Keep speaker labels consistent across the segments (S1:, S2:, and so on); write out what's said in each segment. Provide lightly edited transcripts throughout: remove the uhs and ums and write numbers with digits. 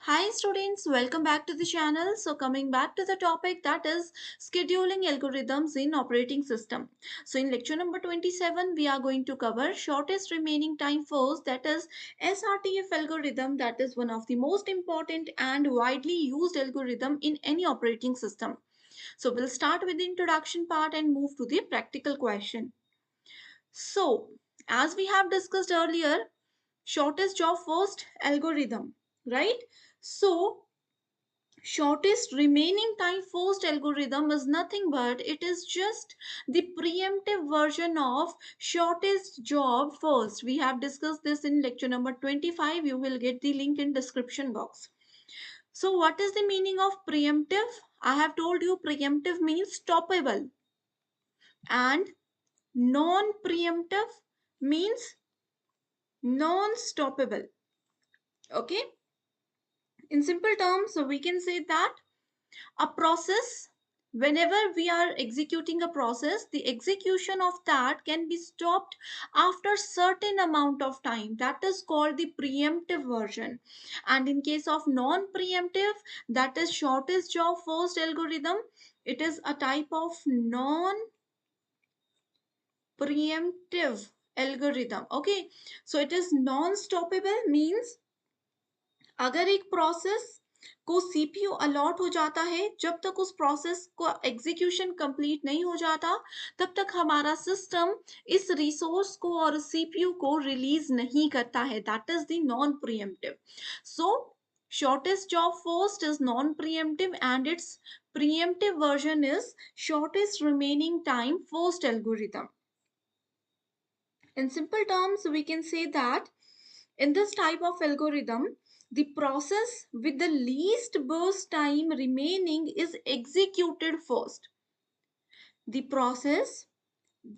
S1: Hi students, welcome back to the channel. So coming back to the topic, that is scheduling algorithms in operating system. So in lecture number 27, we are going to cover shortest remaining time first, that is SRTF algorithm, that is one of the most important and widely used algorithm in any operating system. So we'll start with the introduction part and move to the practical question. So as we have discussed earlier, shortest job first algorithm, right? So shortest remaining time first algorithm is nothing but it is just the preemptive version of shortest job first. We have discussed this in lecture number 25. You will get the link in description box. So what is the meaning of preemptive? I have told you preemptive means stoppable, and non-preemptive means non-stoppable. Okay, in simple terms, so we can say that a process, whenever we are executing a process, the execution of that can be stopped after certain amount of time. That is called the preemptive version. And in case of non-preemptive, that is shortest job first algorithm, it is a type of non-preemptive algorithm. Okay, so it is non-stoppable means अगर एक process को CPU allot हो जाता है, जब तक उस process को एग्जीक्यूशन कंप्लीट नहीं हो जाता, तब तक हमारा सिस्टम इस रिसोर्स को और सीपीयू को रिलीज नहीं करता है. That is the non pre-emptive. So shortest job first is non preemptive and its preemptive version is shortest remaining time first algorithm. In simple terms, we can say that in this type of algorithm, the process with the least burst time remaining is executed first. The process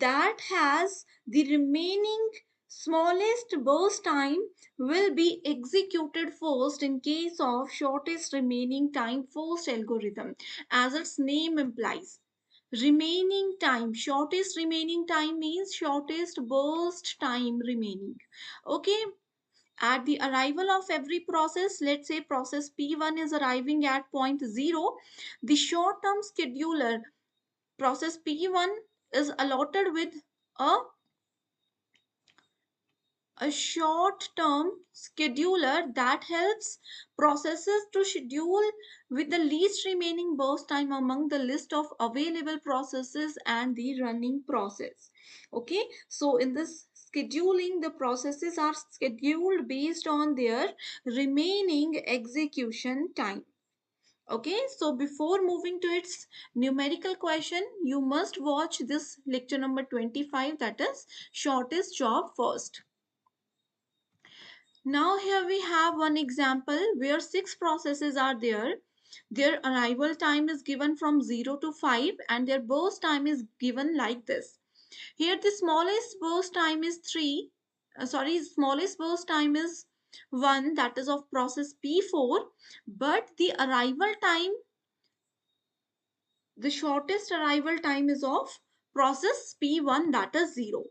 S1: that has the remaining smallest burst time will be executed first in case of shortest remaining time first algorithm, as its name implies. Remaining time, shortest remaining time means shortest burst time remaining. Okay, at the arrival of every process, let's say process P1 is arriving at point 0, the short-term scheduler process P1 is allotted with a, a short-term scheduler that helps processes to schedule with the least remaining burst time among the list of available processes and the running process. Okay, so in this scheduling, the processes are scheduled based on their remaining execution time. Okay, so before moving to its numerical question, you must watch this lecture number 25, that is shortest job first. Now here we have one example where 6 processes are there. Their arrival time is given from 0 to 5 and their burst time is given like this. Here the smallest burst time is smallest burst time is 1, that is of process P4, but the arrival time, the shortest arrival time is of process P1, that is 0.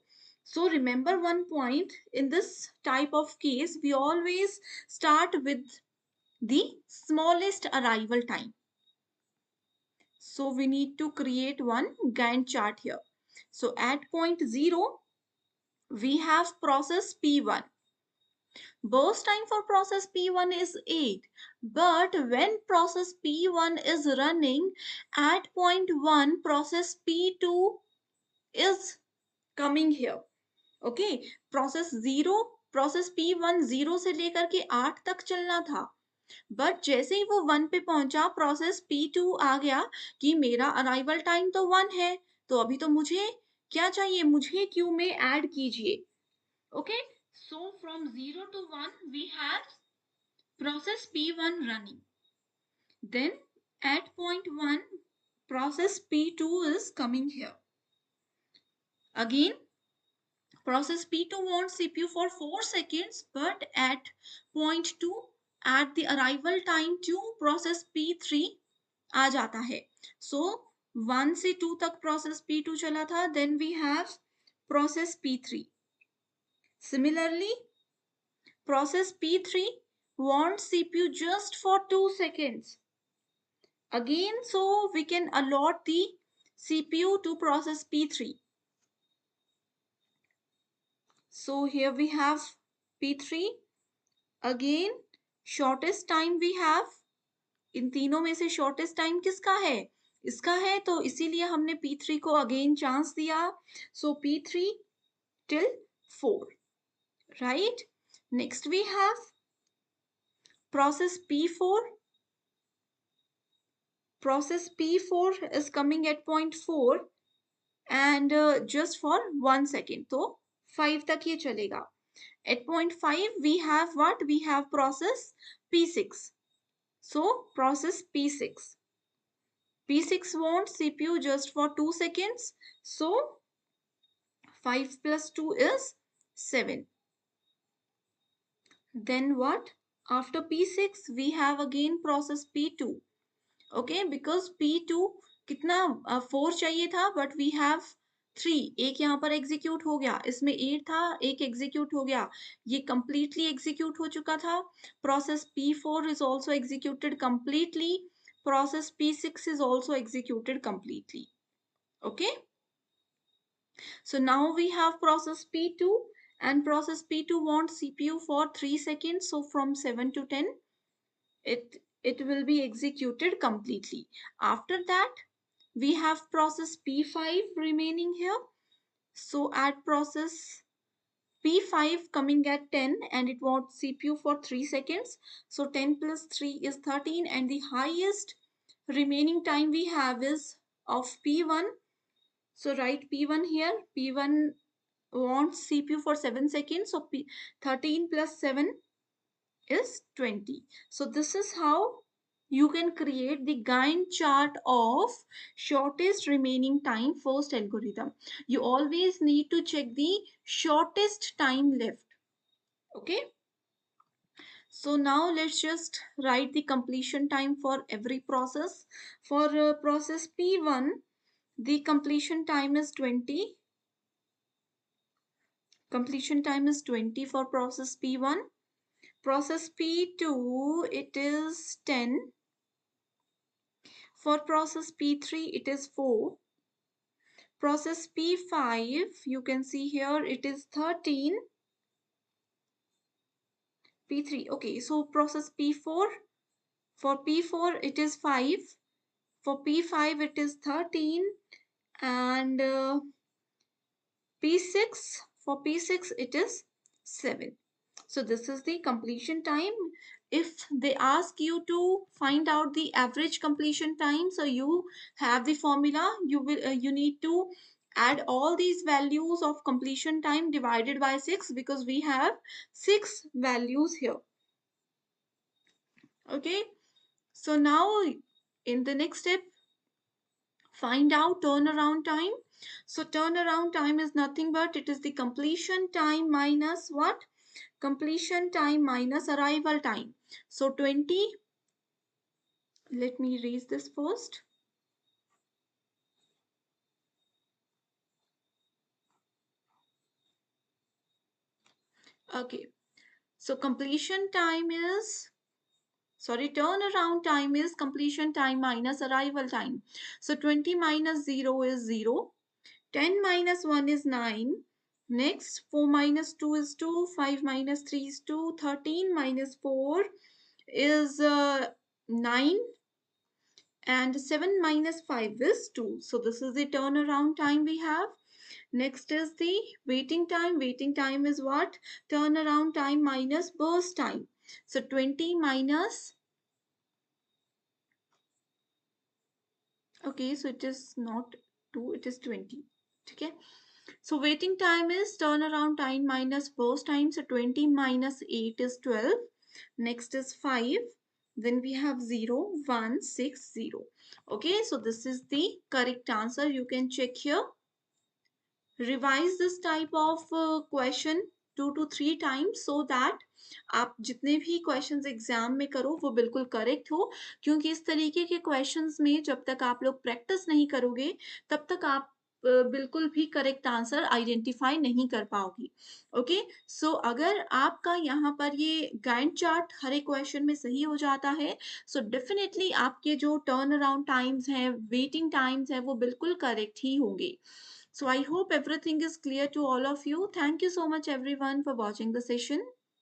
S1: So remember one point, in this type of case, we always start with the smallest arrival time. So we need to create one Gantt chart here. So at point 0, we have process P1. Burst time for process P1 is 8. But when process P1 is running at point 1, process P2 is coming here. Okay, process 0, process P1 0 से लेकर के 8 तक चलना था, but जैसे ही वो 1 पे पहुंचा, प्रोसेस P2 आ गया कि मेरा अराइवल टाइम तो 1 है, तो अभी तो मुझे क्या चाहिए, मुझे क्यू में ऐड कीजिए. Okay, so from 0 to 1 we have process P1 running. Then at point 1, process P2 is coming here. Again, process P2 wants CPU for 4 seconds, but at point 2, at the arrival time to process P3 आ जाता है. So 1 से 2 तक process P2 चला था, then we have process P3. Similarly, process P3 want CPU just for 2 seconds. Again, so we can allot the CPU to process P3. So here we have P3. Again, shortest time we have, इन तीनों में से shortest time किसका है, इसका है, तो इसीलिए हमने P3 को अगेन चांस दिया. सो P3 till 4, right? Next we have process P4. Process P4 is coming at point 4 and just for 1 second, तो 5 तक ये चलेगा. At point 5 we have what? We have process P6. So process P6. P6 wants CPU just for 2 seconds. So 5 plus 2 is 7. Then what? After P6 we have again process P2. Okay, because P2 कितना 4 चाहिए था, but we have 3. एक यहाँ पर execute हो गया, इसमें 8 था, एक एग्जीक्यूट हो गया, ये completely एग्जीक्यूट हो चुका था. Process P4 is also executed completely. Process P6 is also executed completely. Okay. So now we have process P2, and process P2 wants CPU for 3 seconds. So from 7 to 10, it will be executed completely. After that, we have process P5 remaining here. So at process P5 coming at 10 and it wants CPU for 3 seconds. So 10 plus 3 is 13 and the highest remaining time we have is of P1. So write P1 here. P1 wants CPU for 7 seconds. So 13 plus 7 is 20. So this is how you can create the Gantt chart of shortest remaining time first algorithm. You always need to check the shortest time left. Okay. So now let's just write the completion time for every process. For process P1, the completion time is 20. Completion time is 20 for process P1. Process P2, it is 10. For process P3, it is 4. Process P5, you can see here, it is 13. P3, okay, so process P4, for P4, it is 5. For P5, it is 13. And P6, for P6, it is 7. So this is the completion time. If they ask you to find out the average completion time, so you have the formula. You need to add all these values of completion time divided by 6 because we have 6 values here. Okay. So now in the next step, find out turnaround time. So turnaround time is nothing but it is the completion time minus what? Completion time minus arrival time. So 20, let me erase this first. Okay, so completion time is, sorry, turnaround time is completion time minus arrival time. So 20 minus 0 is 0. 10 minus 1 is 9. Next, 4 minus 2 is 2. 5 minus 3 is 2. 13 minus 4 is 9. And 7 minus 5 is 2. So this is the turnaround time we have. Next is the waiting time. Waiting time is what? Turnaround time minus burst time. So 20 minus, okay, so it is not 2, it is 20. Okay. So waiting time is turnaround time minus burst time. So 20 minus 8 is 12. Next is 5. Then we have 0, 1, 6, 0. Okay, so this is the correct answer. You can check here. Revise this type of question 2 to 3 times so that आप जितने भी questions exam में करो वो बिल्कुल correct हो, क्योंकि इस तरीके के क्वेश्चंस में जब तक आप लोग प्रैक्टिस नहीं करोगे तब तक आप बिल्कुल भी करेक्ट आंसर आइडेंटिफाई नहीं कर पाओगी। ओके, सो अगर आपका यहाँ पर ये गैंट चार्ट हर एक क्वेश्चन में सही हो जाता है, सो डेफिनेटली आपके जो टर्न अराउंड टाइम्स हैं, वेटिंग टाइम्स हैं, वो बिल्कुल करेक्ट ही होंगे। So I hope everything is clear to all of you. Thank you so much everyone for watching the session.